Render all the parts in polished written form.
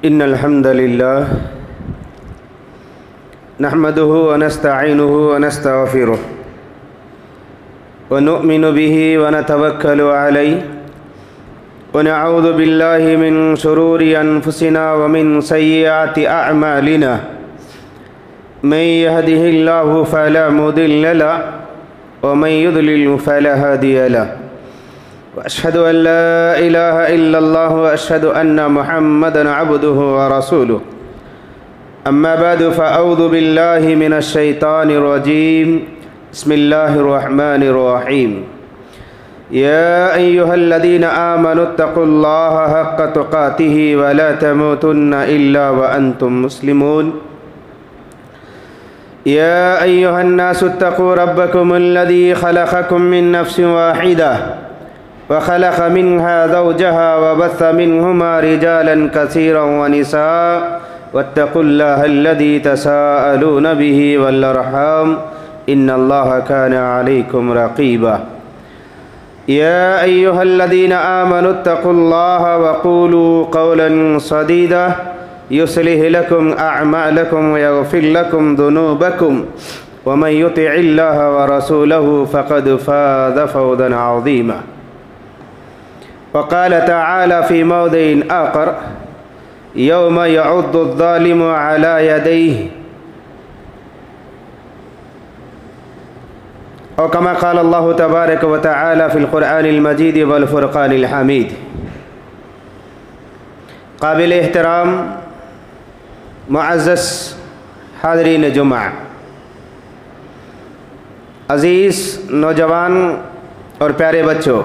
इन्नल हम्दुलिल्लाह नहमदुहु व नस्तईनुहु व नस्तगफिरुह व नु'मिनु बिही व नतवक्कलु अलैहि व नऊज़ु बिल्लाहि मिन शुरूरि अनफुसिना व मिन सय्यिआति अअमालिना मन यहदिहिल्लाहु फला मुदिल्ल लहु व मन युद्लिल फला हादिय लहु अशहदु अन ला इलाहा इल्लल्लाह व अशहदु अन्ना मुहम्मदन अब्दुहु व रसूलुहु अम्मा बअदु फ़अऊज़ु बिल्लाहि मिनश शैतानिर रजीम बिस्मिल्लाहिर रहमानिर रहीम या अय्युहल्लज़ीना आमनुत्तक़ुल्लाहा हक़्क़ तुक़ातिहि व ला तमूतुन्ना इल्ला व अंतुम मुस्लिमून या अय्युहन्नासुत्तक़ू रब्बकुमुल्लज़ी ख़लक़कुम मिन नफ़्सिन वाहिदह वख़लक़ मिन्हा ज़ौजहा वबस्स मिन्हुमा रिजालन कसीरन वनिसाअ वत्तक़ुल्लाहल्लज़ी तसाअलून बिही वल अर्हाम इन्नल्लाहा काना अलैकुम रक़ीबा या अय्युहल्लज़ीना आमनुत्तक़ुल्लाहा वक़ूलू क़ौलन सदीदा युस्लिह लकुम अअमालकुम वयग़फ़िर लकुम ज़ुनूबकुम वमन युतिइल्लाह व रसूलहु फ़क़द फ़ाज़ फ़ौज़न अज़ीमा वक़ाल तआला फ़ी मौदिइन आख़र यौम यअुद्दु ज़ालिमु अला यदैहि और कमा क़ाल अल्लाहु तबारक व तआला फ़िल क़ुरआनिल मजीद वल फ़ुरक़ानिल हमीद। काबिल एहतराम मुअज़्ज़ज़ हाज़रीन जुमा, अज़ीज़ नौजवान और प्यारे बच्चों,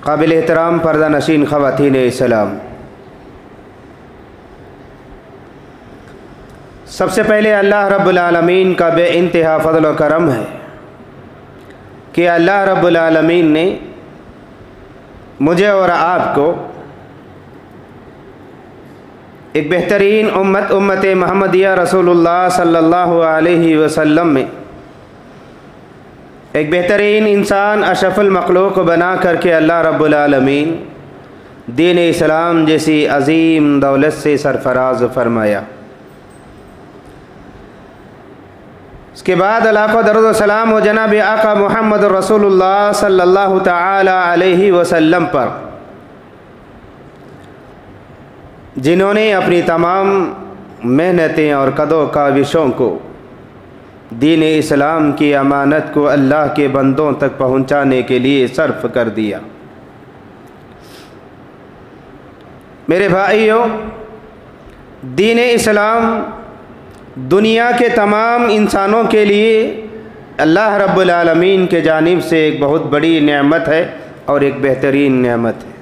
काबिल एहतराम पर्दा नशीन ख़वातीन इस्लाम, सबसे पहले अल्लाह रब्बुल आलमीन का बेइंतहा फ़ज़ल व करम है कि अल्लाह रब्बुल आलमीन ने मुझे और आपको एक बेहतरीन उम्मत मोहम्मदिया रसूलुल्लाह सल्लल्लाहु अलैहि वसल्लम में एक बेहतरीन इंसान अशरफुल मखलूक बना करके अल्लाह रब्बुल आलमीन दीन इस्लाम जैसी अज़ीम दौलत से सरफराज फरमाया। उसके बाद अल्लाह दरूद सलाम व जनाब आका मोहम्मद रसूलुल्लाह सल्लल्लाहु ताला अलैहि वसल्लम पर, जिन्होंने अपनी तमाम मेहनतें और कदो काविशों को दीन इस्लाम की अमानत को अल्लाह के बंदों तक पहुँचाने के लिए सर्फ कर दिया। मेरे भाइयों, दीन इस्लाम दुनिया के तमाम इंसानों के लिए अल्लाह रब्बुल आलमीन के जानिब से एक बहुत बड़ी नेमत है और एक बेहतरीन नेमत है।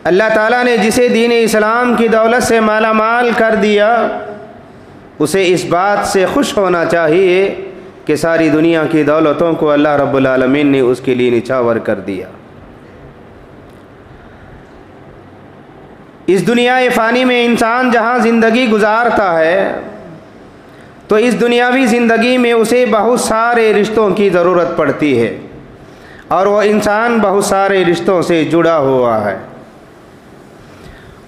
अल्लाह ताला ने जिसे दीन इस्लाम की दौलत से माला माल कर दिया, उसे इस बात से खुश होना चाहिए कि सारी दुनिया की दौलतों को अल्लाह रब्बुल आलमीन ने उसके लिए निछावर कर दिया। इस दुनिया फ़ानी में इंसान जहाँ ज़िंदगी गुजारता है, तो इस दुनियावी ज़िंदगी में उसे बहुत सारे रिश्तों की ज़रूरत पड़ती है और वह इंसान बहुत सारे रिश्तों से जुड़ा हुआ है।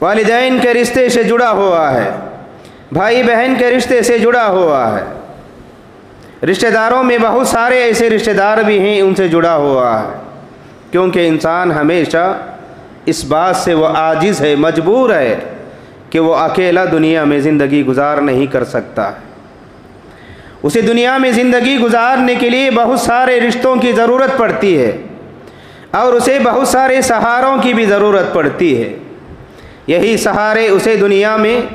वालिदैन के रिश्ते से जुड़ा हुआ है, भाई बहन के रिश्ते से जुड़ा हुआ है, रिश्तेदारों में बहुत सारे ऐसे रिश्तेदार भी हैं, उनसे जुड़ा हुआ है, क्योंकि इंसान हमेशा इस बात से वो आजिज़ है, मजबूर है कि वो अकेला दुनिया में ज़िंदगी गुजार नहीं कर सकता। उसे दुनिया में ज़िंदगी गुजारने के लिए बहुत सारे रिश्तों की ज़रूरत पड़ती है और उसे बहुत सारे सहारों की भी ज़रूरत पड़ती है। यही सहारे उसे दुनिया में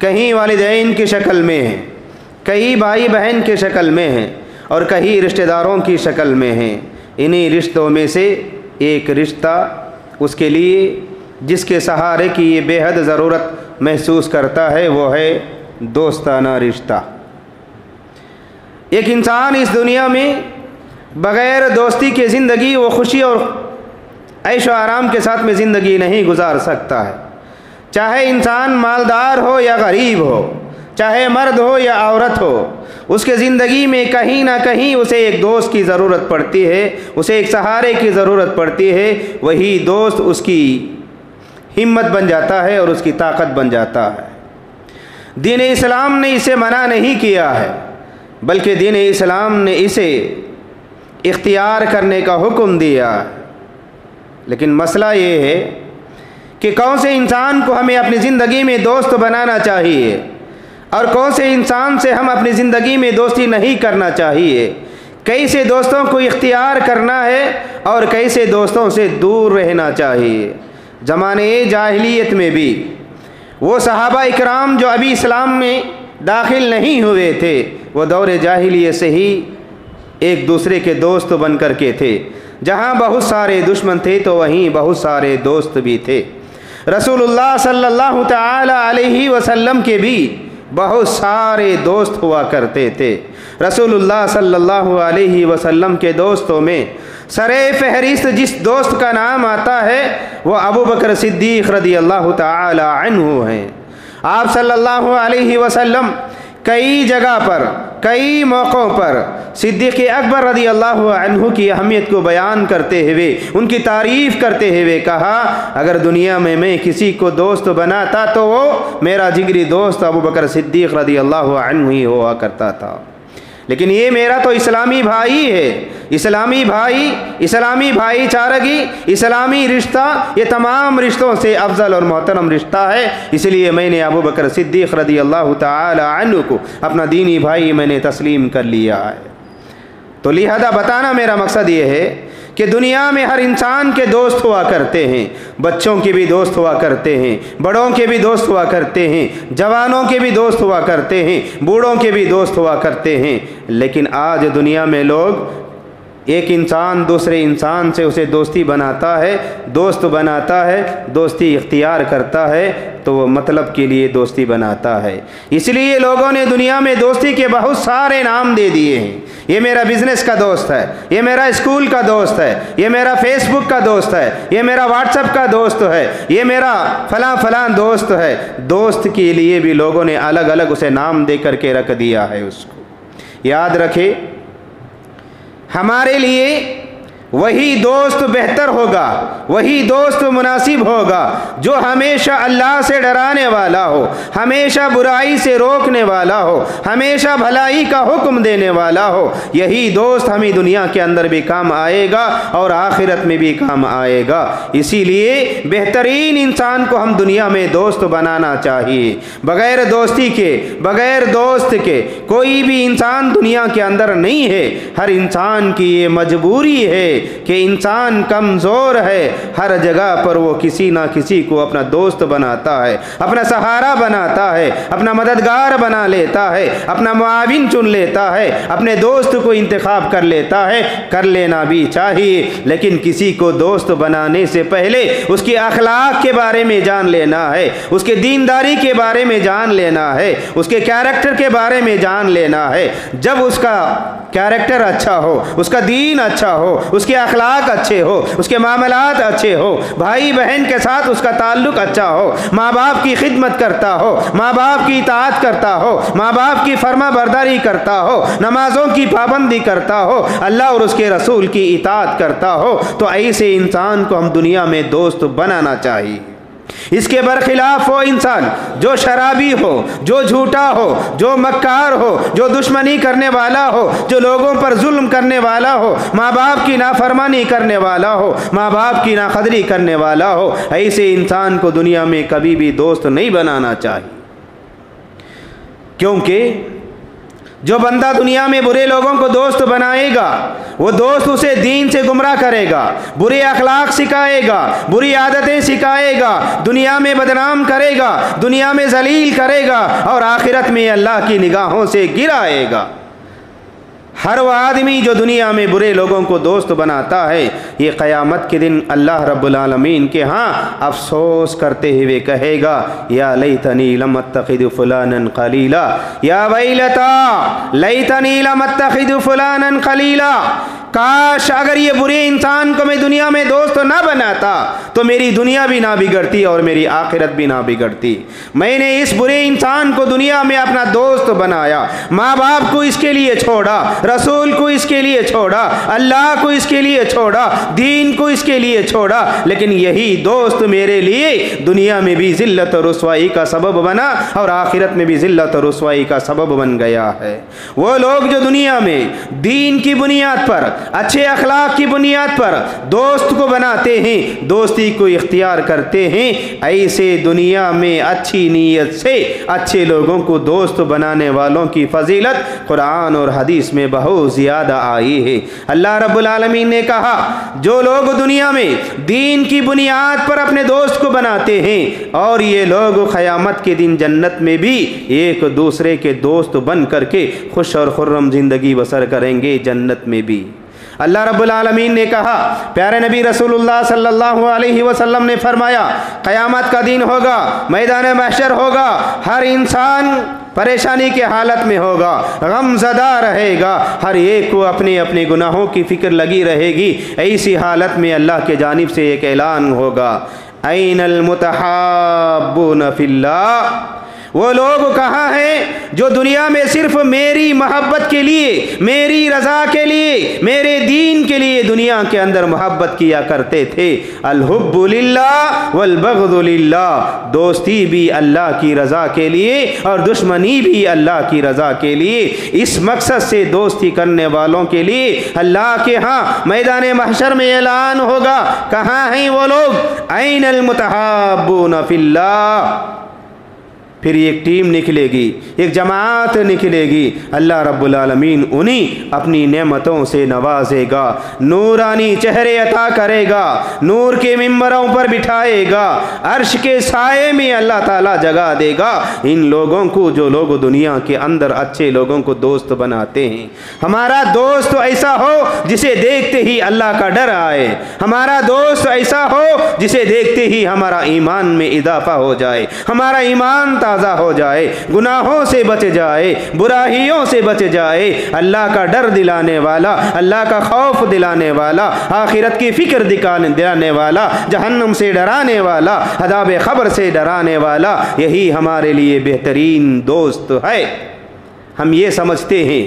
कहीं वालिदैन की शक्ल में हैं, कहीं भाई बहन की शक्ल में हैं और कहीं रिश्तेदारों की शक्ल में हैं। इन्हीं रिश्तों में से एक रिश्ता उसके लिए जिसके सहारे की ये बेहद ज़रूरत महसूस करता है, वो है दोस्ताना रिश्ता। एक इंसान इस दुनिया में बग़ैर दोस्ती के ज़िंदगी वो खुशी और ऐशो आराम के साथ में ज़िंदगी नहीं गुजार सकता है। चाहे इंसान मालदार हो या गरीब हो, चाहे मर्द हो या औरत हो, उसके ज़िंदगी में कहीं ना कहीं उसे एक दोस्त की ज़रूरत पड़ती है, उसे एक सहारे की ज़रूरत पड़ती है। वही दोस्त उसकी हिम्मत बन जाता है और उसकी ताकत बन जाता है। दीन इस्लाम ने इसे मना नहीं किया है, बल्कि दीन इस्लाम ने इसे इख्तियार करने का हुक्म दिया। लेकिन मसला ये है कि कौन से इंसान को हमें अपनी ज़िंदगी में दोस्त बनाना चाहिए और कौन से इंसान से हम अपनी ज़िंदगी में दोस्ती नहीं करना चाहिए, कैसे दोस्तों को इख्तियार करना है और कैसे दोस्तों से दूर रहना चाहिए। ज़माने जाहिलियत में भी वो सहाबा इकराम जो अभी इस्लाम में दाखिल नहीं हुए थे, वो दौर जाहिलियत से ही एक दूसरे के दोस्त बन कर के थे। जहाँ बहुत सारे दुश्मन थे तो वहीं बहुत सारे दोस्त भी थे। रसूलुल्लाह सल्लल्लाहु तआला अलैहि वसल्लम के भी बहुत सारे दोस्त हुआ करते थे। रसूलुल्लाह सल्लल्लाहु अलैहि वसल्लम के दोस्तों में सरे फहरिस्त जिस दोस्त का नाम आता है वो अबू बकर सिद्दीक़ रदियल्लाहु तआला अन्हु हैं। आप सल्लल्लाहु अलैहि वसल्लम कई जगह पर कई मौक़ों पर सिद्दीक़ अकबर रदियल्लाहु अन्हु की अहमियत को बयान करते हुए उनकी तारीफ़ करते हुए कहा, अगर दुनिया में मैं किसी को दोस्त बनाता तो वो मेरा जिगरी दोस्त अबू बकर सिद्दीक़ रदियल्लाहु अन्हु ही हुआ करता था। लेकिन ये मेरा तो इस्लामी भाई है, इस्लामी भाई, इस्लामी भाईचारगी, इस्लामी रिश्ता, ये तमाम रिश्तों से अफजल और मोहतरम रिश्ता है। इसलिए मैंने अबू बकर सिद्दीक़ रदियल्लाहु तआला अन्हु को अपना दीनी भाई मैंने तस्लीम कर लिया है। तो लिहाजा बताना मेरा मकसद ये है कि दुनिया में हर इंसान के दोस्त हुआ करते हैं, बच्चों के भी दोस्त हुआ करते हैं, बड़ों के भी दोस्त हुआ करते हैं, जवानों के भी दोस्त हुआ करते हैं, बूढ़ों के भी दोस्त हुआ करते हैं। लेकिन आज दुनिया में लोग एक इंसान दूसरे इंसान से उसे दोस्ती बनाता है, दोस्त बनाता है, दोस्ती इख्तियार करता है तो वो मतलब के लिए दोस्ती बनाता है। इसलिए लोगों ने दुनिया में दोस्ती के बहुत सारे नाम दे दिए हैं। ये मेरा बिज़नेस का दोस्त है, ये मेरा स्कूल का दोस्त है, ये मेरा फेसबुक का दोस्त है, ये मेरा व्हाट्सएप का दोस्त है, ये मेरा फलां फलां दोस्त है। दोस्त के लिए भी लोगों ने अलग अलग उसे नाम दे करके रख दिया है। उसको याद रखे, हमारे लिए वही दोस्त बेहतर होगा, वही दोस्त मुनासिब होगा जो हमेशा अल्लाह से डराने वाला हो, हमेशा बुराई से रोकने वाला हो, हमेशा भलाई का हुक्म देने वाला हो। यही दोस्त हमें दुनिया के अंदर भी काम आएगा और आखिरत में भी काम आएगा। इसीलिए बेहतरीन इंसान को हम दुनिया में दोस्त बनाना चाहिए। बग़ैर दोस्ती के, बग़ैर दोस्त के कोई भी इंसान दुनिया के अंदर नहीं है। हर इंसान की ये मजबूरी है कि इंसान कमज़ोर है, हर जगह पर वो किसी ना किसी को अपना दोस्त बनाता है, अपना सहारा बनाता है, अपना मददगार बना लेता है, अपना मुआविन चुन लेता है, अपने दोस्त को इंतखाब कर लेता है। कर लेना भी चाहिए, लेकिन किसी को दोस्त बनाने से पहले उसकी अखलाक के बारे में जान लेना है, उसके दीनदारी के बारे में जान लेना है, उसके कैरेक्टर के बारे में जान लेना है। जब उसका कैरेक्टर अच्छा हो, उसका दीन अच्छा हो, उसके अखलाक अच्छे हो, उसके मामलात अच्छे हो, भाई बहन के साथ उसका ताल्लुक अच्छा हो, माँ बाप की खिदमत करता हो, माँ बाप की इताअत करता हो, माँ बाप की फर्मा बरदारी करता हो, नमाजों की पाबंदी करता हो, अल्लाह और उसके रसूल की इताअत करता हो, तो ऐसे इंसान को हम दुनिया में दोस्त बनाना चाहिए। इसके बरखिलाफ वो इंसान जो शराबी हो, जो झूठा हो, जो मक्कार हो, जो दुश्मनी करने वाला हो, जो लोगों पर जुल्म करने वाला हो, माँ बाप की नाफरमानी करने वाला हो, माँ बाप की नाकदरी करने वाला हो, ऐसे इंसान को दुनिया में कभी भी दोस्त नहीं बनाना चाहिए। क्योंकि जो बंदा दुनिया में बुरे लोगों को दोस्त बनाएगा, वो दोस्त उसे दीन से गुमराह करेगा, बुरे अखलाक सिखाएगा, बुरी आदतें सिखाएगा, दुनिया में बदनाम करेगा, दुनिया में जलील करेगा और आखिरत में अल्लाह की निगाहों से गिराएगा। हर वह आदमी जो दुनिया में बुरे लोगों को दोस्त बनाता है, ये क़यामत के दिन अल्लाह रब्बुल आलमीन के यहाँ अफसोस करते हुए कहेगा, या लैतनी लम अत्तखिद फुलानन खलीला, या वैलता लैतनी लम अत्तखिद फुलानन खलीला। काश अगर ये बुरे इंसान को मैं दुनिया में दोस्त ना बनाता तो मेरी दुनिया भी ना बिगड़ती और मेरी आखिरत भी ना बिगड़ती। मैंने इस बुरे इंसान को दुनिया में अपना दोस्त बनाया, माँ बाप को इसके लिए छोड़ा, रसूल को इसके लिए छोड़ा, अल्लाह को इसके लिए छोड़ा, दीन को इसके लिए छोड़ा, लेकिन यही दोस्त मेरे लिए दुनिया में भी जिल्लत और रुसवाई का सबब बना और आखिरत में भी जिल्लत और रुसवाई का सबब बन गया है। वो लोग जो दुनिया में दीन की बुनियाद पर, अच्छे अखलाक की बुनियाद पर दोस्त को बनाते हैं, दोस्ती को इख्तियार करते हैं, ऐसे दुनिया में अच्छी नीयत से अच्छे लोगों को दोस्त बनाने वालों की फजीलत कुरान और हदीस में बहुत ज़्यादा आई है। अल्लाह रब्बुल आलमीन ने कहा, जो लोग दुनिया में दीन की बुनियाद पर अपने दोस्त को बनाते हैं और ये लोग क़यामत के दिन जन्नत में भी एक दूसरे के दोस्त बन करके खुश और खुर्रम ज़िंदगी बसर करेंगे, जन्नत में भी। अल्लाह रब्बुल आलमीन ने कहा, प्यारे नबी रसूलुल्लाह सल्लल्लाहु अलैहि वसल्लम ने फरमाया, क़यामत का दिन होगा, मैदान महशर होगा, हर इंसान परेशानी के हालत में होगा, गमज़दा रहेगा, हर एक को अपने अपने गुनाहों की फ़िक्र लगी रहेगी। ऐसी हालत में अल्लाह के जानिब से एक ऐलान होगा, ऐनल मुतहाब्बून फिल्लाह, वो लोग कहाँ हैं जो दुनिया में सिर्फ मेरी मोहब्बत के लिए, मेरी रज़ा के लिए, मेरे दीन के लिए दुनिया के अंदर मोहब्बत किया करते थे। अल-हुब्बु लिल्लाह वल बग़्दु लिल्लाह, दोस्ती भी अल्लाह की रज़ा के लिए और दुश्मनी भी अल्लाह की रज़ा के लिए। इस मकसद से दोस्ती करने वालों के लिए अल्लाह के यहाँ मैदान महशर में ऐलान होगा, कहाँ हैं वो लोग, ऐनल मुतहाब्बून फिल्लाह। फिर एक टीम निकलेगी, एक जमात निकलेगी, अल्लाह रब्बुल आलमीन उन्हीं अपनी नेमतों से नवाजेगा, नूरानी चेहरे अता करेगा, नूर के मिंबरों पर बिठाएगा, अर्श के साए में अल्लाह ताला जगह देगा इन लोगों को जो लोग दुनिया के अंदर अच्छे लोगों को दोस्त बनाते हैं। हमारा दोस्त ऐसा हो जिसे देखते ही अल्लाह का डर आए, हमारा दोस्त ऐसा हो जिसे देखते ही हमारा ईमान में इजाफा हो जाए, हमारा ईमान ताज़ा हो जाए, गुनाहों से बच जाए, बुराइयों से बच जाए, अल्लाह का डर दिलाने वाला, अल्लाह का खौफ दिलाने वाला, आखिरत की फ़िक्र दिलाने वाला, जहन्नम से डराने वाला, अज़ाब क़ब्र से डराने वाला, यही हमारे लिए बेहतरीन दोस्त है। हम ये समझते हैं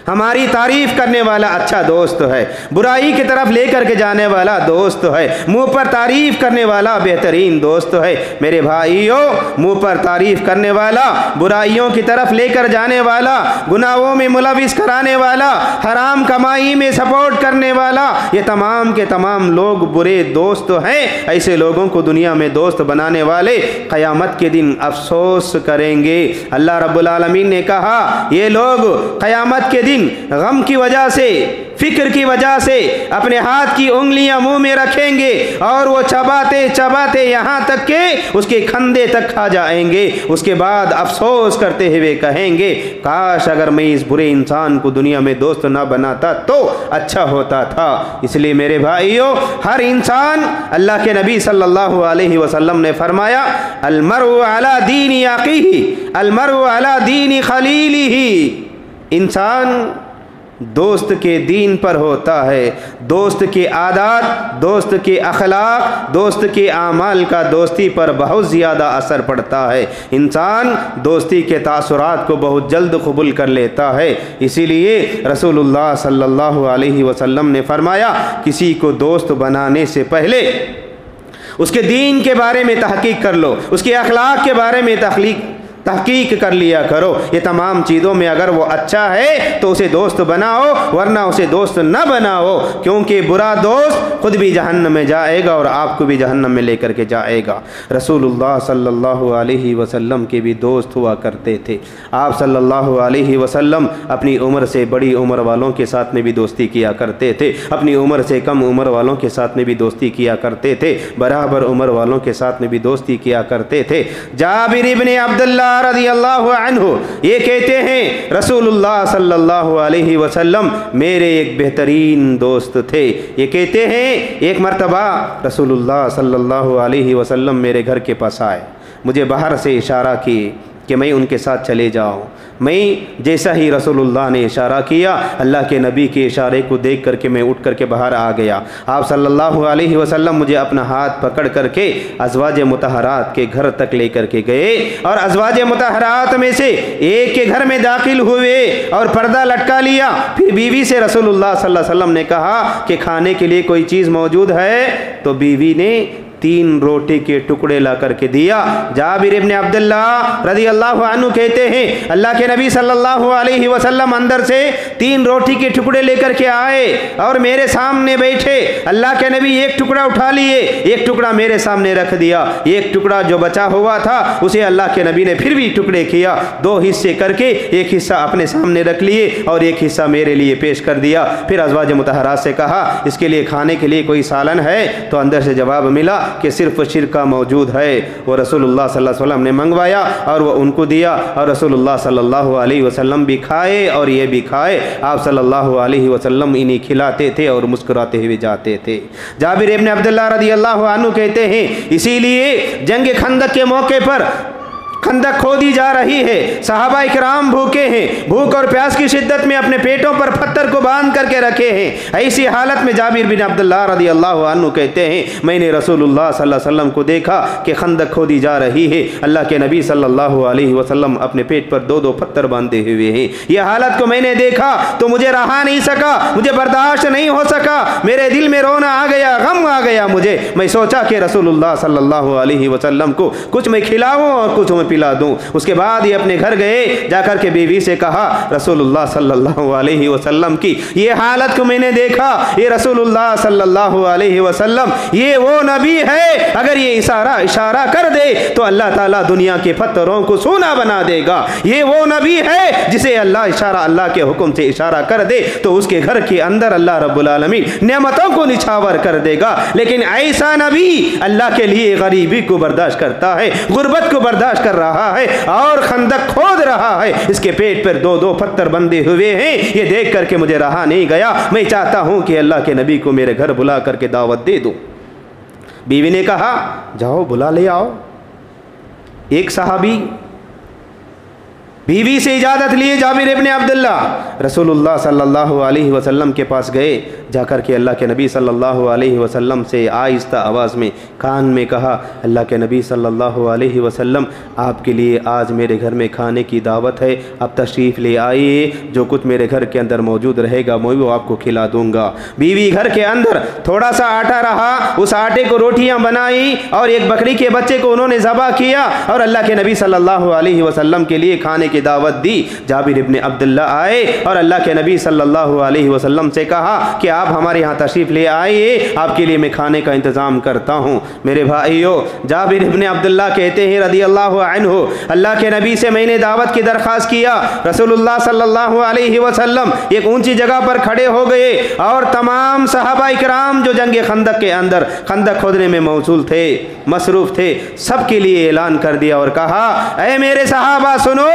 हमारी तारीफ़ करने वाला अच्छा दोस्त है, बुराई की तरफ लेकर के जाने वाला दोस्त है, मुंह पर तारीफ़ करने वाला बेहतरीन दोस्त है। मेरे भाइयों, मुंह पर तारीफ़ करने वाला, बुराइयों की तरफ लेकर जाने वाला, गुनाहों में मुलविस कराने वाला, हराम कमाई में सपोर्ट करने वाला, ये तमाम के तमाम लोग बुरे दोस्त हैं। ऐसे लोगों को दुनिया में दोस्त बनाने वाले क़यामत के दिन अफसोस करेंगे। अल्लाह रब्बुल आलमीन ने कहा, ये लोग क़यामत के दिन गम की वजह से, फिक्र की वजह से अपने हाथ की उंगलियां मुंह में रखेंगे और वो चबाते चबाते यहाँ तक के उसके खंदे तक खा जाएंगे। उसके बाद अफसोस करते हुए कहेंगे, काश अगर मैं इस बुरे इंसान को दुनिया में दोस्त ना बनाता तो अच्छा होता था। इसलिए मेरे भाइयों, हर इंसान, अल्लाह के नबी सल्लल्लाहु अलैहि वसल्लम ने फरमाया, अलमरउ अला दीनी अखीही, अलमरउ अला दीनी खलीलिही, इंसान दोस्त के दीन पर होता है, दोस्त के आदात, दोस्त के अखलाक, दोस्त के आमाल का दोस्ती पर बहुत ज़्यादा असर पड़ता है। इंसान दोस्ती के तासुरात को बहुत जल्द कबूल कर लेता है। इसीलिए रसूलुल्लाह सल्लल्लाहु अलैहि वसल्लम ने फरमाया, किसी को दोस्त बनाने से पहले उसके दीन के बारे में तहकीक कर लो, उसके अखलाक के बारे में तहकीक कर लिया करो। ये तमाम चीज़ों में अगर वो अच्छा है तो उसे दोस्त बनाओ, वरना उसे दोस्त न बनाओ, क्योंकि बुरा दोस्त खुद भी जहन्नम में जाएगा और आपको भी जहन्नम में लेकर के जाएगा। रसूलुल्लाह सल्लल्लाहु अलैहि वसल्लम के भी दोस्त हुआ करते थे। आप सल्लल्लाहु अलैहि वसल्लम अपनी उम्र से बड़ी उम्र वालों के साथ में भी दोस्ती किया करते थे, अपनी उम्र से कम उम्र वालों के साथ में भी दोस्ती किया करते थे, बराबर उम्र वालों के साथ में भी दोस्ती किया करते थे। जाबिर इब्ने अब्दुल्लाह रज़ियल्लाहु अन्हु ये कहते हैं, रसूलुल्लाह सल्लल्लाहु अलैहि वसल्लम मेरे एक बेहतरीन दोस्त थे। ये कहते हैं, एक मर्तबा रसूलुल्लाह सल्लल्लाहु अलैहि वसल्लम मेरे घर के पास आए, मुझे बाहर से इशारा किए कि मैं उनके साथ चले जाऊँ। मैं जैसा ही रसूलुल्लाह ने इशारा किया, अल्लाह के नबी के इशारे को देख करके मैं उठ करके बाहर आ गया। आप सल्लल्लाहु अलैहि वसल्लम मुझे अपना हाथ पकड़ करके अज़वाज मुतहरात के घर तक ले करके गए और अज़वाज मुतहरात में से एक के घर में दाखिल हुए और पर्दा लटका लिया। फिर बीवी से रसूलुल्लाह सल्लल्लाहु अलैहि वसल्लम ने कहा कि खाने के लिए कोई चीज़ मौजूद है? तो बीवी ने 3 रोटी के टुकड़े ला करके दिया। जाबिर इब्न अब्दुल्लाह रज़ी अल्लाह अन्हु कहते हैं, अल्लाह के नबी सल्लल्लाहु अलैहि वसल्लम अंदर से 3 रोटी के टुकड़े लेकर के आए और मेरे सामने बैठे। अल्लाह के नबी एक टुकड़ा उठा लिए, एक टुकड़ा मेरे सामने रख दिया, एक टुकड़ा जो बचा हुआ था उसे अल्लाह के नबी ने फिर भी टुकड़े किया, 2 हिस्से करके एक हिस्सा अपने सामने रख लिए और एक हिस्सा मेरे लिए पेश कर दिया। फिर अज़वाज मुतहरात से कहा, इसके लिए खाने के लिए कोई सालन है? तो अंदर से जवाब मिला कि सिर्फ शिरका मौजूद है। वो रसूलुल्लाह सल्लल्लाहु अलैहि वसल्लम ने मंगवाया और वह उनको दिया और रसूलुल्लाह सल्लल्लाहु अलैहि वसल्लम भी खाए और ये भी खाए। आप सल्लल्लाहु अलैहि वसल्लम इन्हें खिलाते थे और मुस्कुराते हुए जाते थे। जाबिर इब्न अब्दुल्लाह रज़ियल्लाहु अन्हु कहते हैं, इसीलिए जंग खंदक के मौके पर खंदक खोदी जा रही है, सहाबा इकराम भूखे हैं, भूख और प्यास की शिद्दत में अपने पेटों पर पत्थर को बांध करके रखे हैं। ऐसी हालत में जाबिर बिन अब्दुल्लाह रज़ियल्लाहु अन्हु कहते हैं, मैंने रसूलुल्लाह सल्लल्लाहु अलैहि वसल्लम को देखा कि खंदक खोदी जा रही है, अल्लाह के नबी सल्लल्लाहु अलैहि वसल्लम अपने पेट पर 2-2 पत्थर बांधे हुए हैं। यह हालत को मैंने देखा तो मुझे रहा नहीं सका, मुझे बर्दाश्त नहीं हो सका, मेरे दिल में रोना आ गया, गम आ गया मुझे। मैं सोचा कि रसूलुल्लाह सल्लल्लाहु अलैहि वसल्लम को कुछ मैं खिलाऊं और कुछ मैं पिला दूं। उसके बाद ये अपने घर गए, जाकर के बीवी से कहा, रसूलुल्लाह सल्लल्लाहु अलैहि वसल्लम की ये हालत को मैंने देखा, ये रसूलुल्लाह सल्लल्लाहु अलैहि वसल्लम ये वो नबी है, अगर ये इशारा कर दे तो अल्लाह ताला दुनिया के पत्थरों को सोना बना देगा। ये वो नबी है जिसे अल्लाह के हुक्म से इशारा कर दे तो उसके घर के अंदर अल्लाह रब्बुल आलमीन नेमतों को निछावर कर देगा। लेकिन ऐसा नबी अल्लाह के लिए गरीबी को बर्दाश्त करता है, गुर्बत को बर्दाश्त कर रहा है और खंदक खोद रहा है, इसके पेट पर 2-2 पत्थर बंधे हुए हैं। ये देख करके मुझे रहा नहीं गया, मैं चाहता हूं कि अल्लाह के नबी को मेरे घर बुला करके दावत दे दूं। बीवी ने कहा, जाओ बुला ले आओ। एक सहाबी बीवी से इजाज़त लिए जाबिर इब्न अब्दुल्लाह रसूलुल्लाह सल्लल्लाहु अलैहि वसल्लम के पास गए। जाकर के अल्लाह के नबी सल्लल्लाहु अलैहि वसल्लम से आहिस्ता आवाज़ में कान में कहा, अल्लाह के नबी सल्लल्लाहु अलैहि वसल्लम आपके लिए आज मेरे घर में खाने की दावत है, आप तशरीफ़ ले आइए, जो कुछ मेरे घर के अंदर मौजूद रहेगा मैं वो आपको खिला दूँगा। बीवी घर के अंदर थोड़ा सा आटा रहा, उस आटे को रोटियाँ बनाई और एक बकरी के बच्चे को उन्होंने ज़बह किया और अल्लाह के नबी सल्लल्लाहु अलैहि वसल्लम के लिए खाने की दावत दी। जाबिर इब्न अब्दुल्लाह आए और अल्लाह के नबी सल्लल्लाहु अलैहि वसल्लम से कहा कि आप हमारे यहाँ तशरीफ़ ले आइए, आपके लिए मैं खाने का इंतज़ाम करता हूँ। मेरे भाइयों, जाबिर इब्न अब्दुल्लाह कहते हैं रज़ियल्लाहु अन्हु, अल्लाह के नबी से मैंने दावत की दरख्वास्त किया। रसूलुल्लाह सल्लल्लाहु अलैहि वसल्लम एक ऊंची जगह पर खड़े हो गए और तमाम सहाबा इकराम जो जंग खंदक के अंदर खंदक खोदने में मौसूल थे, मसरूफ़ थे, सबके लिए ऐलान कर दिया और कहा, ऐ मेरे सहाबा सुनो,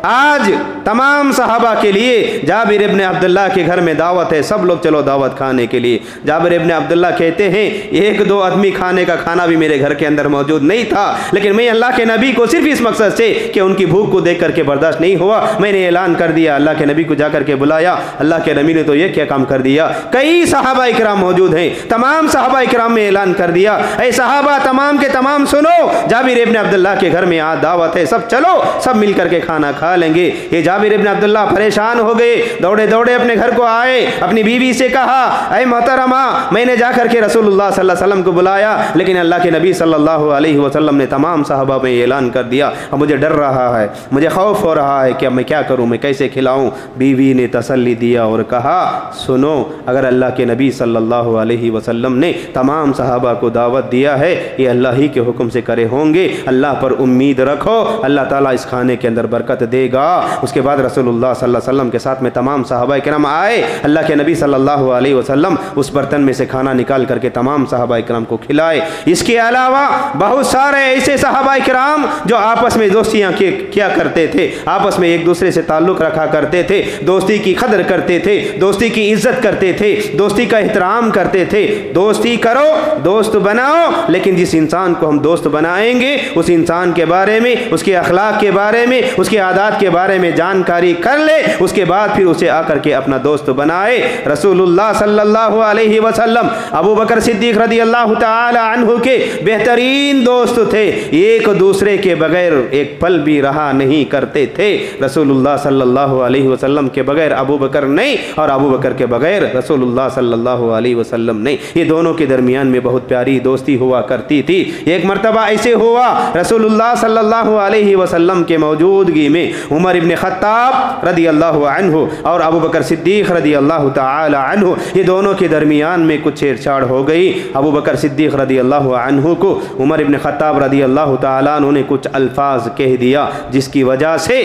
आज तमाम सहाबा के लिए जाबिर इब्न अब्दुल्लाह के घर में दावत है, सब लोग चलो दावत खाने के लिए। जाबिर इब्न अब्दुल्लाह कहते हैं, 1-2 आदमी खाने का खाना भी मेरे घर के अंदर मौजूद नहीं था, लेकिन मैं अल्लाह के नबी को सिर्फ इस मकसद से कि उनकी भूख को देख करके बर्दाश्त नहीं हुआ, मैंने ऐलान कर दिया। अल्लाह के नबी को जाकर के बुलाया। अल्लाह के नबी ने तो ये क्या काम कर दिया, कई सहाबा इकराम मौजूद हैं, तमाम सहाबा इकराम में ऐलान कर दिया, ऐ सहाबा तमाम के तमाम सुनो, जाबिर इब्न अब्दुल्लाह के घर में आज दावत है, सब चलो, सब मिल करके खाना खा लेंगे। ये जाबिर इब्न अब्दुल्लाह परेशान हो गए, दौड़े दौड़े अपने घर को आए, अपनी बीवी से कहा, ऐ मोहतरमा, मैंने जाकर के रसूलुल्लाह सल्लल्लाहु अलैहि वसल्लम को बुलाया, लेकिन अल्लाह के नबी सल्लल्लाहु अलैहि वसल्लम ने तमाम सहाबा में ऐलान कर दिया, अब मुझे डर रहा है, मुझे खौफ हो रहा है कि अब मैं क्या करूं, मैं कैसे खिलाऊं। बीवी ने तसल्ली दिया और कहा, सुनो, अगर अल्लाह के नबी सल्लल्लाहु अलैहि वसल्लम ने तमाम सहाबा को दावत दिया है, ये अल्लाह ही के हुक्म से करे होंगे, अल्लाह पर उम्मीद रखो, अल्लाह ताला इस खाने के अंदर बरकत दे देगा। उसके बाद रसूलुल्लाह सल्लल्लाहु अलैहि वसल्लम के साथ में तमाम सहाबा किराम आए। अल्लाह के नबी सल्लल्लाहु अलैहि वसल्लम उस बर्तन में से खाना निकाल करके तमाम सहाबा किराम को खिलाए। इसके अलावा बहुत सारे ऐसे सहाबा किराम जो आपस में दोस्तियाँ किया करते थे, आपस में एक दूसरे से ताल्लुक़ रखा करते थे, दोस्ती की कदर करते थे, दोस्ती की इज्जत करते थे, दोस्ती का एहतराम करते थे। दोस्ती करो, दोस्त बनाओ, लेकिन जिस इंसान को हम दोस्त बनाएंगे उस इंसान के बारे में, उसके अखलाक के बारे में, उसके आदात के बारे में जानकारी कर ले, उसके बाद फिर उसे आकर के अपना दोस्त बनाए। रसूलुल्लाह सल्लल्लाहु अलैहि वसल्लम अबू बकर सिद्दीक़ रदियल्लाहु ताला अन्हु के बेहतरीन दोस्त थे। एक दूसरे के बगैर एक पल भी रहा नहीं करते थे। रसूलुल्लाह सल्लल्लाहु अलैहि वसल्लम के बगैर अबू बकर नहीं और अबू बकर के बगैर रसूलुल्लाह सल्लल्लाहु अलैहि वसल्लम नहीं। ये दोनों के दरमियान में बहुत प्यारी दोस्ती हुआ करती थी। एक मरतबा ऐसे हुआ, रसूलुल्लाह सल्लल्लाहु अलैहि वसल्लम के मौजूदगी में उमर इब्न खत्ताब रदियल्लाहु अन्हु और अबू बकर सिद्दीक़ रदियल्लाहु ताला अन्हु, ये दोनों के दरमियान में कुछ छेड़छाड़ हो गई। अबू बकर सिद्दीक़ रदियल्लाहु अन्हु को उमर इब्न खत्ताब रदियल्लाहु ताला अन्हु ने कुछ अल्फाज कह दिया, जिसकी वजह से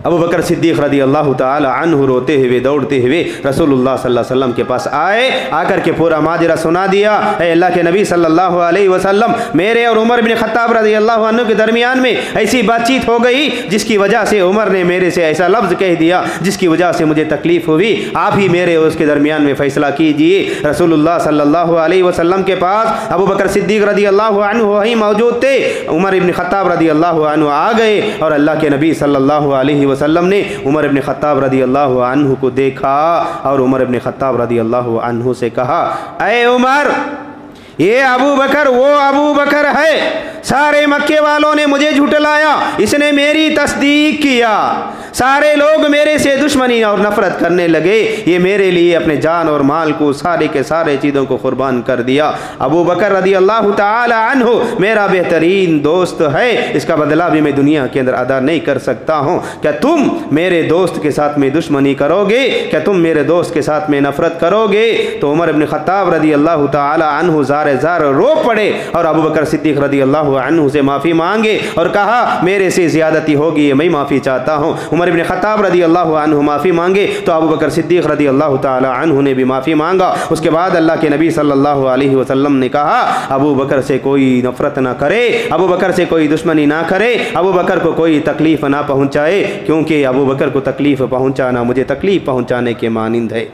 अबू बकर सिद्दीक़ रदियल्लाहु ताला अन्हु रोते हुए दौड़ते हुए रसूलुल्लाह सल्लल्लाहु अलैहि वसल्लम के पास आए। आकर के पूरा माजरा सुना दिया। अल्लाह के नबी सल्लल्लाहु अलैहि वसल्लम, मेरे और उमर बिन खत्ताब रदियल्लाहु अन्हु के दरमियान में ऐसी बातचीत हो गई जिसकी वजह से उमर ने मेरे से ऐसा लफ्ज़ कह दिया जिसकी वजह से मुझे तकलीफ़ हुई। आप ही मेरे और उसके दरमियान में फ़ैसला कीजिए। रसूलुल्लाह सल्लल्लाहु अलैहि वसल्लम के पास अबू बकर सिद्दीक़ रदियल्लाहु अन्हु वहीं मौजूद थे। उमर इब्न खत्ताब रदियल्लाहु अन्हु आ गए और अल्लाह के नबी सल्लल्लाहु अलैहि वसल्लम ने उमर इब्न खत्ताब रदियल्लाहु अन्हु को देखा और उमर इब्न खत्ताब रदियल्लाहु अन्हु से कहा, ऐ उमर, ये अबू बकर वो अबू बकर है, सारे मक्के वालों ने मुझे झुठलाया, इसने मेरी तस्दीक किया, सारे लोग मेरे से दुश्मनी और नफरत करने लगे, ये मेरे लिए अपने जान और माल को सारे के सारे चीज़ों को कुर्बान कर दिया। अबू बकर रदियल्लाहु ताला अन्हु मेरा बेहतरीन दोस्त है, इसका बदला भी मैं दुनिया के अंदर अदा नहीं कर सकता हूँ। क्या तुम मेरे दोस्त के साथ में दुश्मनी करोगे? क्या तुम मेरे दोस्त के साथ में नफरत करोगे? तो उमर इब्न खत्ताब रदियल्लाहु ताला अन्हु ज़ार रो पड़े और अबू बकर सिद्दीक़ रदियल्लाहु अन्हु से माफ़ी मांगे और कहा, मेरे से ज़्यादती होगी, मैं माफ़ी चाहता हूँ। उमर इब्न खत्ताब रदियल्लाहु अन्हु माफ़ी मांगे तो अबू बकर सिद्दीक़ रदियल्लाहु ताला अन्हु ने भी माफ़ी मांगा। उसके बाद अल्लाह के नबी सल्लल्लाहु अलैहि वसल्लम ने कहा, अबू बकर से कोई नफ़रत ना करे, अबू बकर से कोई दुश्मनी ना करे, अबू बकर को कोई तकलीफ़ ना पहुँचाए, क्योंकि अबू बकर को तकलीफ़ पहुँचाना मुझे तकलीफ़ पहुँचाने के मानिंद है।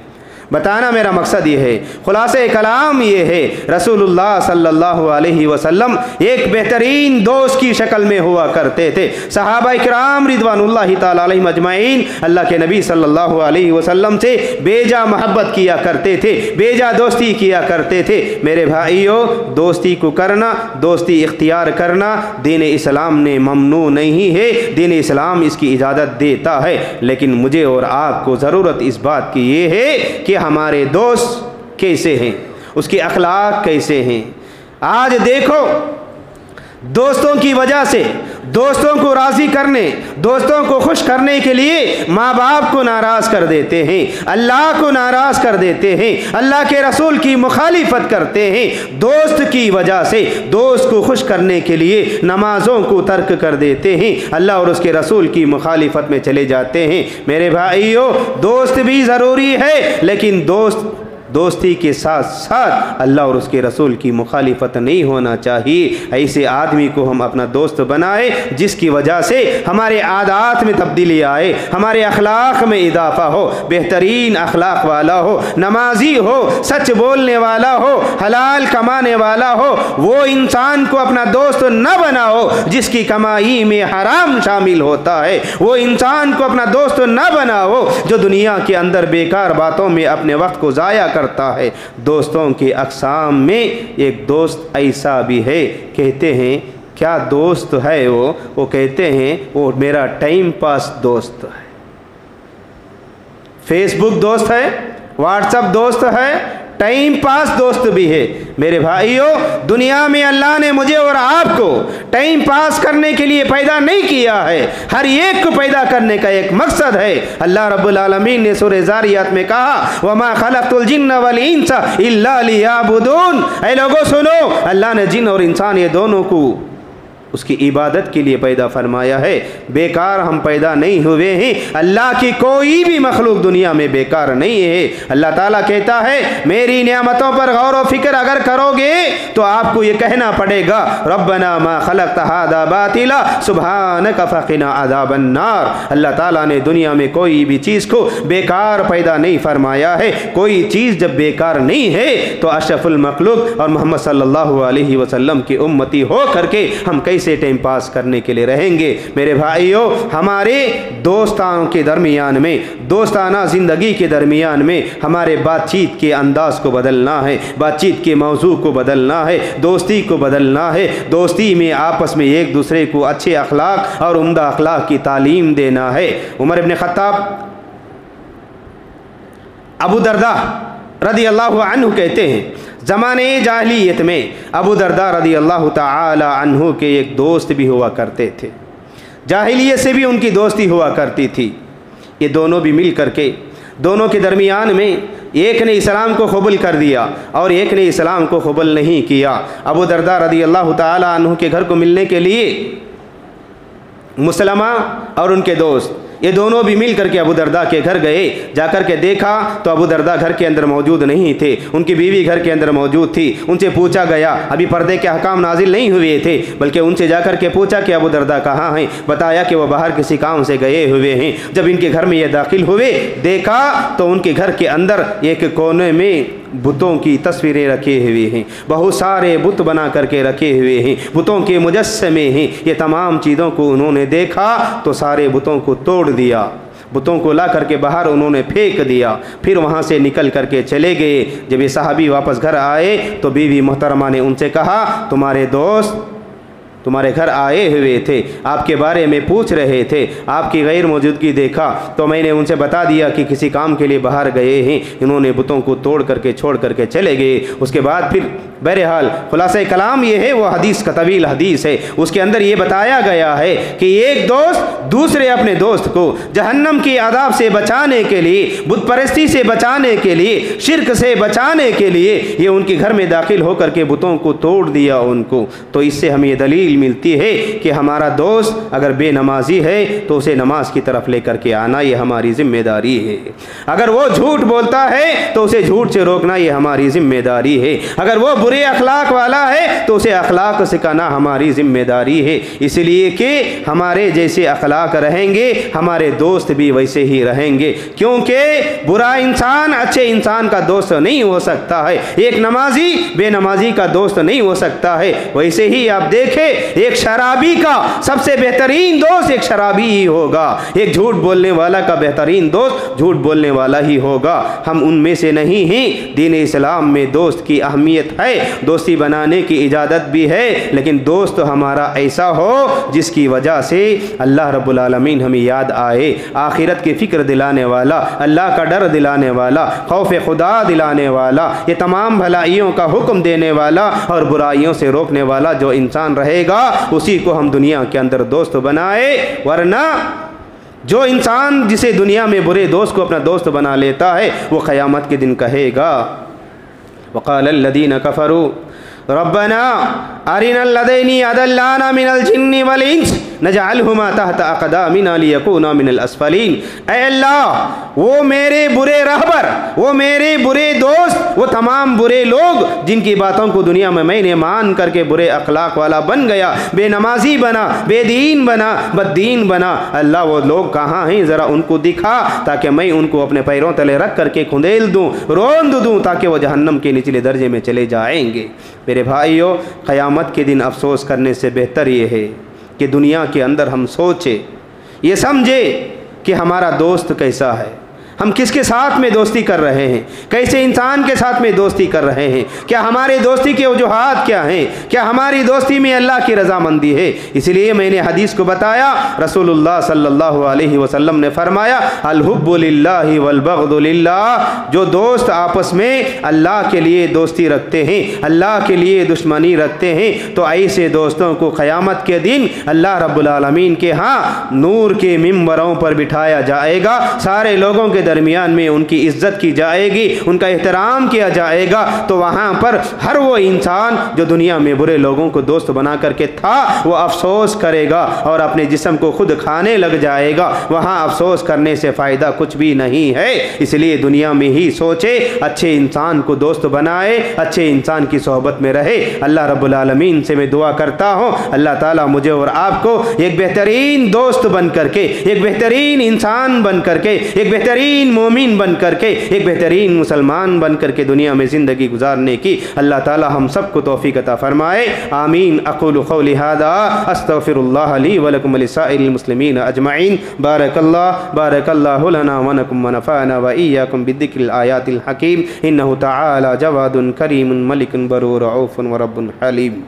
बताना मेरा मकसद ये है, खुलासे कलाम ये है, रसूलुल्लाह सल्लल्लाहु अलैहि वसल्लम एक बेहतरीन दोस्त की शक्ल में हुआ करते थे। सहाबा किराम रिदवानुल्लाहि ताला अलैहिम अजमाइन अल्लाह के नबी सल्लल्लाहु अलैहि वसल्लम से बेजा मोहब्बत किया करते थे, बेजा दोस्ती किया करते थे। मेरे भाइयों, दोस्ती को करना, दोस्ती इख्तियार करना दीन इस्लाम ने ममनू नहीं है, दीन इस्लाम इसकी इजाज़त देता है। लेकिन मुझे और आपको ज़रूरत इस बात की ये है कि हमारे दोस्त कैसे हैं, उसके अखलाक कैसे हैं। आज देखो, दोस्तों की वजह से, दोस्तों को राज़ी करने, दोस्तों को खुश करने के लिए माँ बाप को नाराज़ कर देते हैं, अल्लाह को नाराज़ कर देते हैं, अल्लाह के रसूल की मुखालिफत करते हैं। दोस्त की वजह से दोस्त को खुश करने के लिए नमाज़ों को तर्क कर देते हैं, अल्लाह और उसके रसूल की मुखालिफत में चले जाते हैं। मेरे भाइयों, दोस्त भी ज़रूरी है, लेकिन दोस्ती के साथ साथ अल्लाह और उसके रसूल की मुखालिफत नहीं होना चाहिए। ऐसे आदमी को हम अपना दोस्त बनाए जिसकी वजह से हमारे आदात में तब्दीली आए, हमारे अखलाक में इजाफा हो, बेहतरीन अखलाक वाला हो, नमाजी हो, सच बोलने वाला हो, हलाल कमाने वाला हो। वो इंसान को अपना दोस्त न बनाओ जिसकी कमाई में हराम शामिल होता है। वो इंसान को अपना दोस्त न बनाओ जो दुनिया के अंदर बेकार बातों में अपने वक्त को ज़ाया करता है। दोस्तों के अक़साम में एक दोस्त ऐसा भी है, कहते हैं क्या दोस्त है वो कहते हैं वो मेरा टाइम पास दोस्त है। फेसबुक दोस्त है, व्हाट्सएप दोस्त है, टाइम पास दोस्त भी है। मेरे भाइयों, दुनिया में अल्लाह ने मुझे और आपको टाइम पास करने के लिए पैदा नहीं किया है, हर एक को पैदा करने का एक मकसद है। अल्लाह रब्बुल आलमीन ने सूरह ज़ारियात में कहा, वमा खलक़तुल जिन्ना वल इंसा इल्ला लियाबुदून। ऐ लोगों सुनो, अल्लाह ने जिन और इंसान ये दोनों को उसकी इबादत के लिए पैदा फरमाया है। बेकार हम पैदा नहीं हुए हैं। अल्लाह की कोई भी मखलूक दुनिया में बेकार नहीं है। अल्लाह ताला कहता है मेरी नेमतों पर गौर व फिक्र अगर करोगे तो आपको ये कहना पड़ेगा रब्बना मा खलक़्त हाज़ा बातिला सुब्हानक फ़क़िना अज़ाबन नार। अल्लाह ताला ने दुनिया में कोई भी चीज़ को बेकार पैदा नहीं फरमाया है। कोई चीज़ जब बेकार नहीं है तो अशरफुल मखलूक और मोहम्मद सल्लल्लाहु अलैहि वसल्लम की उम्मती हो करके हम कैसे टाइम पास करने के लिए रहेंगे। मेरे भाइयों, हमारे दोस्तानों के दरमियान में, दोस्ताना ज़िंदगी के दरमियान में हमारे बातचीत के अंदाज को बदलना है, बातचीत के मौजू को बदलना है, दोस्ती को बदलना है। दोस्ती में आपस में एक दूसरे को अच्छे अखलाक और उम्दा अखलाक की तालीम देना है। उमर इब्न खत्ताब, अबू दरदा रदी अल्लाह अन्हु कहते हैं ज़माने जाहिलियत में अबू दरदा रदी अल्लाह ताला अन्हु के एक दोस्त भी हुआ करते थे। जाहिलियत से भी उनकी दोस्ती हुआ करती थी। ये दोनों भी मिल करके, दोनों के दरमियान में एक ने इस्लाम को कबूल कर दिया और एक ने इस्लाम को कबूल नहीं किया। अबू दरदा रदी अल्लाह ताला अन्हु के घर को मिलने के लिए मुसलमा और उनके दोस्त ये दोनों भी मिल करके अबू दरदा के घर गए। जाकर के देखा तो अबू दरदा घर के अंदर मौजूद नहीं थे, उनकी बीवी घर के अंदर मौजूद थी। उनसे पूछा गया, अभी पर्दे के अहकाम नाजिल नहीं हुए थे, बल्कि उनसे जाकर के पूछा कि अबू दरदा कहाँ हैं। बताया कि वह बाहर किसी काम से गए हुए हैं। जब इनके घर में ये दाखिल हुए, देखा तो उनके घर के अंदर एक कोने में बुतों की तस्वीरें रखे हुए हैं, बहुत सारे बुत बना करके रखे हुए हैं, बुतों के मुजस्समे हैं। ये तमाम चीज़ों को उन्होंने देखा तो सारे बुतों को तोड़ दिया, बुतों को ला करके बाहर उन्होंने फेंक दिया। फिर वहाँ से निकल करके चले गए। जब ये सहाबी वापस घर आए तो बीवी मोहतरमा ने उनसे कहा तुम्हारे दोस्त तुम्हारे घर आए हुए थे, आपके बारे में पूछ रहे थे, आपकी गैर मौजूदगी देखा तो मैंने उनसे बता दिया कि किसी काम के लिए बाहर गए हैं। इन्होंने बुतों को तोड़ करके छोड़ करके चले गए। उसके बाद फिर बहरहाल खुलासा कलाम ये है, वो हदीस का तवील हदीस है, उसके अंदर ये बताया गया है कि एक दोस्त दूसरे अपने दोस्त को जहन्नम की आदाब से बचाने के लिए, बुत परस्ती से बचाने के लिए, शिरक से बचाने के लिए ये उनके घर में दाखिल होकर के बुतों को तोड़ दिया उनको। तो इससे हमें ये दलील मिलती है कि हमारा दोस्त अगर बेनमाजी है तो उसे नमाज की तरफ लेकर के आना ये हमारी जिम्मेदारी है। अगर वो झूठ बोलता है तो उसे झूठ से रोकना ये हमारी जिम्मेदारी है। अगर वो बुरे अखलाक वाला है तो उसे अखलाक सिखाना हमारी जिम्मेदारी है। इसलिए कि हमारे जैसे अखलाक रहेंगे हमारे दोस्त भी वैसे ही रहेंगे, क्योंकि बुरा इंसान अच्छे इंसान का दोस्त नहीं हो सकता है, एक नमाजी बेनमाजी का दोस्त नहीं हो सकता है। वैसे ही आप देखें एक शराबी का सबसे बेहतरीन दोस्त एक शराबी ही होगा, एक झूठ बोलने वाला का बेहतरीन दोस्त झूठ बोलने वाला ही होगा। हम उनमें से नहीं हैं। दीन इस्लाम में दोस्त की अहमियत है, दोस्ती बनाने की इजाज़त भी है, लेकिन दोस्त हमारा ऐसा हो जिसकी वजह से अल्लाह रब्बुल आलमीन हमें याद आए, आखिरत की फ़िक्र दिलाने वाला, अल्लाह का डर दिलाने वाला, खौफ खुदा दिलाने वाला, ये तमाम भलाइयों का हुक्म देने वाला और बुराइयों से रोकने वाला जो इंसान रहेगा उसी को हम दुनिया के अंदर दोस्त बनाए। वरना जो इंसान जिसे दुनिया में बुरे दोस्त को अपना दोस्त बना लेता है वो क़यामत के दिन कहेगा वक़ालल्लज़ीना कफ़रू रब्बना अरिनल्लज़ीनी अदल्लाना मिनल जिन्नि वल इंस नजअलहुमा तहत अक़दामिना लियकूना मिनल अस्फलीन। ऐ अल्लाह, वो मेरे बुरे रहबर, वो मेरे बुरे दोस्त, वो तमाम बुरे लोग जिनकी बातों को दुनिया में मैंने मान करके बुरे अखलाक वाला बन गया, बेनमाजी बना, बेदीन बना, बद्दीन बना, अल्लाह वो लोग कहाँ हैं ज़रा उनको दिखा ताकि मैं उनको अपने पैरों तले रख करके खुंदेल दूँ, रोंद दूँ ताकि वो जहन्नम के निचले दर्जे में चले जाएंगे। मेरे भाइयों, क़यामत के दिन अफसोस करने से बेहतर ये है कि दुनिया के अंदर हम सोचे, ये समझे कि हमारा दोस्त कैसा है, हम किसके साथ में दोस्ती कर रहे हैं, कैसे इंसान के साथ में दोस्ती कर रहे हैं, क्या हमारे दोस्ती के वजूहात क्या हैं, क्या हमारी दोस्ती में अल्लाह की रज़ामंदी है। इसलिए मैंने हदीस को बताया, रसूलुल्लाह सल्लल्लाहु अलैहि वसल्लम ने फरमाया अल हुब्बु लिल्लाहि वल बग़्दु लिल्लाह, जो दोस्त आपस में अल्लाह के लिए दोस्ती रखते हैं, अल्लाह के लिए दुश्मनी रखते हैं, तो ऐसे दोस्तों को क़यामत के दिन अल्लाह रब्बुल आलमीन के यहाँ नूर के मिंबरों पर बिठाया जाएगा, सारे लोगों के दरमियान में उनकी इज्जत की जाएगी, उनका एहतराम किया जाएगा, तो वहाँ पर हर वो इंसान जो दुनिया में बुरे लोगों को दोस्त बना करके था वो अफसोस करेगा और अपने जिस्म को खुद खाने लग जाएगा। वहाँ अफसोस करने से फ़ायदा कुछ भी नहीं है। इसलिए दुनिया में ही सोचे, अच्छे इंसान को दोस्त बनाए, अच्छे इंसान की सोहबत में रहे। अल्लाह रब्बुल आलमीन से मैं दुआ करता हूँ, अल्लाह ताला मुझे और आपको एक बेहतरीन दोस्त बन करके, एक बेहतरीन इंसान बन करके, एक बेहतरीन मोमिन बन करके, एक बेहतरीन मुसलमान बन करके दुनिया में ज़िंदगी गुजारने की अल्लाह ताला हम सबको तौफीक अता फरमाए। आमीन। अक़ूलु क़ौली हाज़ा अस्तग़फ़िरुल्लाह ली व लकुम व लिसाइरिल मुस्लिमीन अजमईन। बारकल्लाहु लना व लकुम व नफ़अना व इय्याकुम बिद्दिक्रिल आयातिल हकीम। इन्नहु तआला जवादुन करीमुन मलिकुन बरूर रऊफ़ुन व रब्बुन हलीम।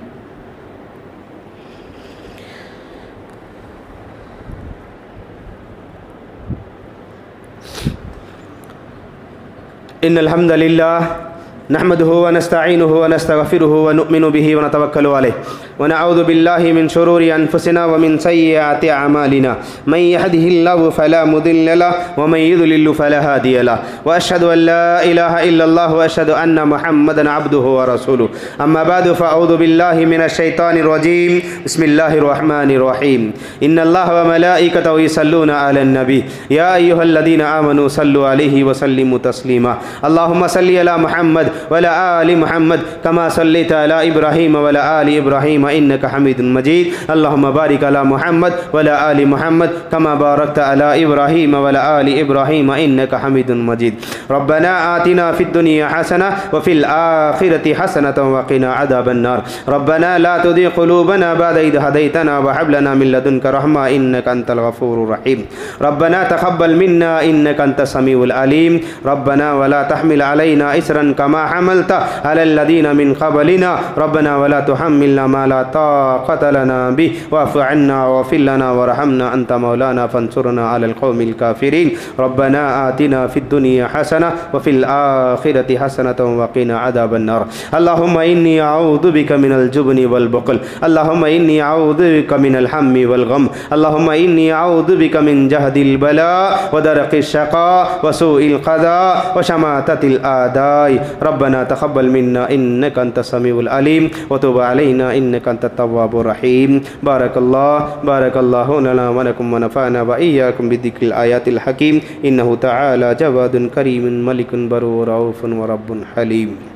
इन्नल हम्दलिल्लाह नहमदुहु व नस्तईनुहु व नस्तगफिरुहु व नु'मिनु बिही व नतवक्कलु अलैहि व नअऊज़ु बिल्लाहि मिन शुरूरि अनफुसिना व मिन सय्यिआति अमालिना मन यहदिहिल्लाहु फला मुदिल्ल लहु व मन युद्लिल फला हादिय लहु व अशहदु अन ला इलाहा इल्लल्लाह व अशहदु अन्न मुहम्मदन अब्दुहु व रसूलुहु। अम्मा बअदु फ़अऊज़ु बिल्लाहि मिनश शैतानिर रजीम। बिस्मिल्लाहिर रहमानिर रहीम। इन्नल्लाह व मलाइकतहु युसल्लूना अलन नबी या अय्युहल्लज़ीना आमनू सल्लु अलैहि व सल्लिमू तस्लीमा। अल्लाहुम्मा सल्लि अला मुहम्मद वला आलि मुहम्मद कमा सल्लैता अला इब्राहीम वला आलि इब्राहीम इन्नका हमीदुम मजीद। अल्लाहुम्मा बारिक अला मुहम्मद वला आलि मुहम्मद कमा बारकता अला इब्राहीम वला आलि इब्राहीम इन्नका हमीदुम मजीद। रब्बना आतिना फिद दुनिया हसना व फिल आखिरति हसनतन व क़िना अज़ाबन नार। रब्बना ला तुज़िग़ क़ुलूबना बअद इज़ हदैतना व हब लना मिन लदुनका रहमा इन्नका अंतल गफ़ूरुर रहीम। रब्बना तक़ब्बल मिन्ना इन्नका अंतस समीउल अलीम। रब्बना वला तहमिल अलैना इसरन कमा हमलता अलल लज़ीना मिन क़बलिना। रब्बना वला तुहम्मिलना मा ला ताक़त लना बिहि वअफ़ु अन्ना वग़फ़िर लना वरहमना अंत मौलाना फ़ंसुरना अलल क़ौमिल काफ़िरीन। रब्बना आतिना फ़िद दुनिया हसना व फ़िल आख़िरति हसनतन व क़िना अज़ाबन नार। अल्लाहुम्मा इन्नी अऊज़ु बिका मिनल जुब्नि वल बुख़्ल। अल्लाहुम्मा इन्नी अऊज़ु बिका मिनल हम्मि वल ग़म। अल्लाहुम्मा इन्नी अऊज़ु बिका मिन जहदिल बला व दरकिश शक़ा व सूइल क़ज़ा व शमाततिल आदाई। रब्बना तक़ब्बल मिन्ना इन्नका अंतस समीउल अलीम व तुब अलैना इन्नका अंतत तव्वाबुर रहीम। बारकल्लाहु लना व लकुम व नफ़अना व इय्याकुम बिद्दिक्रिल आयातिल हकीम। इन्नहु तआला जवादुन करीमुन मलिकुन बरूर रऊफ़ुन व रब्बुन हलीम।